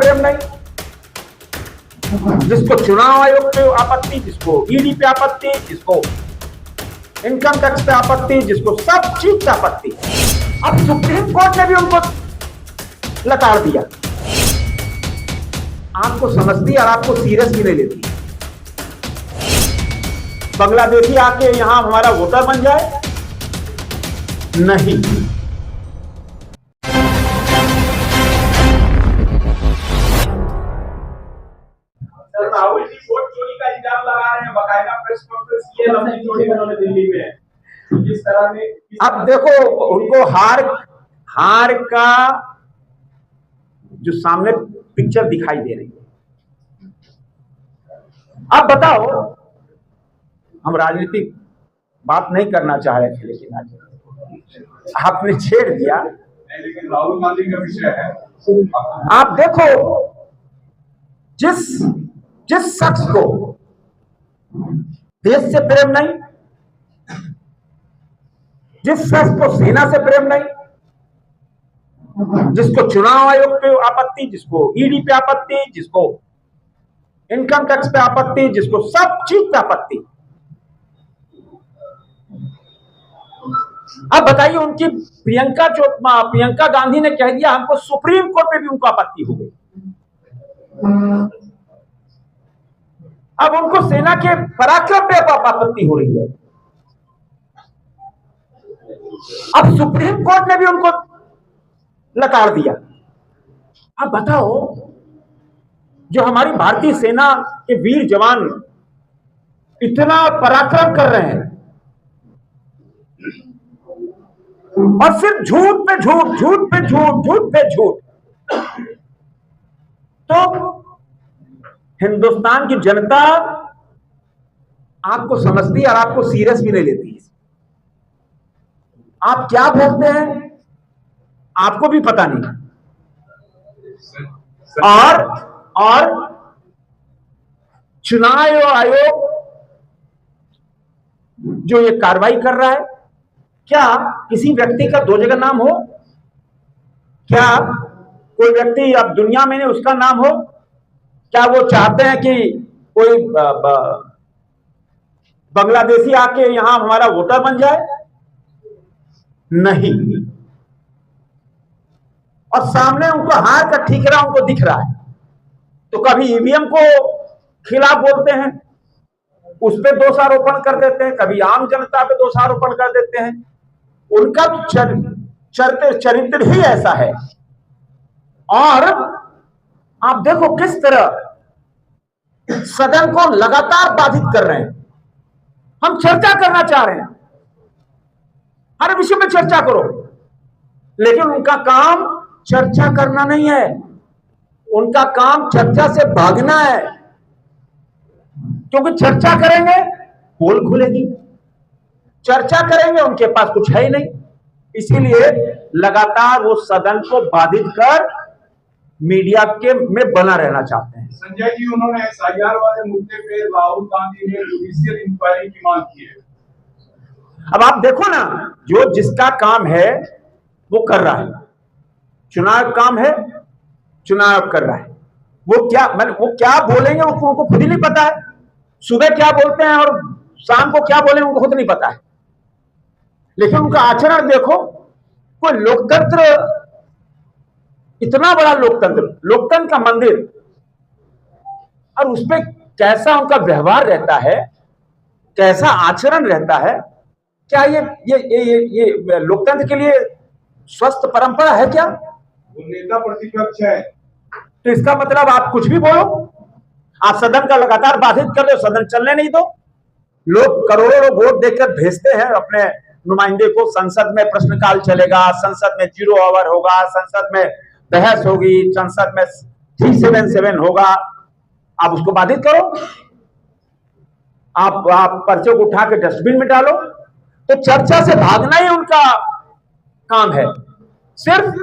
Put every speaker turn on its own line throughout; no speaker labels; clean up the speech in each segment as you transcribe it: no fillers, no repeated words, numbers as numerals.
प्रेम नहीं, जिसको चुनाव आयोग पे आपत्ति, जिसको ईडी पे आपत्ति, जिसको इनकम टैक्स पे आपत्ति, जिसको सब चीज पे आपत्ति। अब सुप्रीम कोर्ट ने भी उनको लताड़ दिया। आपको समझती और आपको सीरियस भी नहीं लेती। बांग्लादेशी आके यहां हमारा वोटर बन जाए, नहीं।
राहुल जी वोट चोरी का इल्जाम लगा रहे हैं, बकायदा प्रेस कॉन्फ्रेंस किए लंबी चौड़ी उन्होंने दिल्ली में। किस तरह में
अब देखो, उनको हार का जो सामने पिक्चर दिखाई दे रही है। अब बताओ, हम राजनीतिक बात नहीं करना चाह रहे थे, लेकिन आपने छेड़ दिया।
लेकिन राहुल गांधी का विषय है।
आप देखो, जिस शख्स को देश से प्रेम नहीं, जिस शख्स को सेना से प्रेम नहीं, जिसको चुनाव आयोग पे आपत्ति, जिसको ईडी पे आपत्ति, जिसको इनकम टैक्स पे आपत्ति, जिसको सब चीज पे आपत्ति। अब बताइए, उनकी प्रियंका गांधी ने कह दिया हमको सुप्रीम कोर्ट पे भी उनको आपत्ति हो गई। अब उनको सेना के पराक्रम पे आपत्ति हो रही है। अब सुप्रीम कोर्ट ने भी उनको लताड़ दिया। अब बताओ, जो हमारी भारतीय सेना के वीर जवान इतना पराक्रम कर रहे हैं, और सिर्फ झूठ पे झूठ, झूठ पे झूठ, झूठ पे झूठ, तो हिंदुस्तान की जनता आपको समझती और आपको सीरियस भी नहीं लेती। आप क्या बोलते हैं आपको भी पता नहीं। और चुनाव आयोग जो ये कार्रवाई कर रहा है, क्या किसी व्यक्ति का दो जगह नाम हो? क्या कोई व्यक्ति अब दुनिया में नहीं उसका नाम हो? क्या वो चाहते हैं कि कोई बांग्लादेशी आके यहां हमारा वोटर बन जाए? नहीं। और सामने उनको हार का ठीकरा उनको दिख रहा है, तो कभी ईवीएम को खिलाफ बोलते हैं, उस पर दोषारोपण कर देते हैं, कभी आम जनता पे दोषारोपण कर देते हैं। उनका चरित्र ही ऐसा है। और आप देखो किस तरह सदन को लगातार बाधित कर रहे हैं। हम चर्चा करना चाह रहे हैं, हर विषय में चर्चा करो, लेकिन उनका काम चर्चा करना नहीं है, उनका काम चर्चा से भागना है। क्योंकि चर्चा करेंगे पोल खुलेगी, चर्चा करेंगे उनके पास कुछ है ही नहीं। इसीलिए लगातार वो सदन को बाधित कर मीडिया के में बना रहना चाहते हैं।
संजय जी, उन्होंने एसआईआर वाले मुद्दे पे राहुल गांधी ने जुडिशियल इंक्वायरी की मांग की है।
अब आप देखो ना, जो जिसका काम है वो कर रहा है। चुनाव काम है, चुनाव कर रहा है। वो क्या बोलेंगे उनको खुद ही नहीं पता है। सुबह क्या बोलते हैं और शाम को क्या बोलेंगे उनको खुद नहीं पता है। लेकिन उनका आचरण देखो, कोई लोकतंत्र, इतना बड़ा लोकतंत्र का मंदिर, और उसमें कैसा उनका व्यवहार रहता है, कैसा आचरण रहता है। क्या ये लोकतंत्र के लिए स्वस्थ परंपरा है क्या?
वो नेता प्रतिपक्ष है,
तो इसका मतलब आप कुछ भी बोलो, आप सदन का लगातार बाधित कर दो, सदन चलने नहीं दो। लोग करोड़ों लोग वोट देकर भेजते हैं अपने नुमाइंदे को। संसद में प्रश्नकाल चलेगा, संसद में 0 आवर होगा, संसद में बहस होगी, संसद में 377 होगा। आप उसको बाधित करो, आप पर्चे को उठा के डस्टबिन में डालो। तो चर्चा से भागना ही उनका काम है। सिर्फ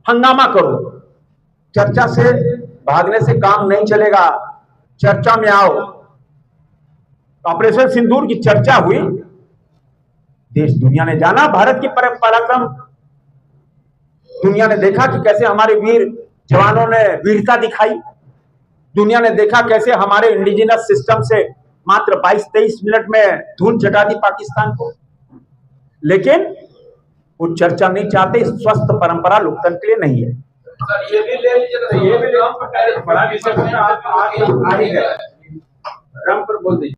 हंगामा करो, चर्चा से भागने से काम नहीं चलेगा। चर्चा में आओ। ऑपरेशन सिंदूर की चर्चा हुई, देश दुनिया ने जाना भारत की पराक्रम। दुनिया ने देखा कि कैसे हमारे वीर जवानों ने वीरता दिखाई। दुनिया ने देखा कैसे हमारे इंडिजिनस सिस्टम से मात्र 22-23 मिनट में धूल चटा दी पाकिस्तान को। लेकिन वो चर्चा नहीं चाहते। स्वस्थ परंपरा लोकतंत्र के लिए नहीं है।
सर ये भी ले लीजिए, ये भी बड़ा विषय है, आज आ ही गया ट्रम्प पर बोल दीजिए।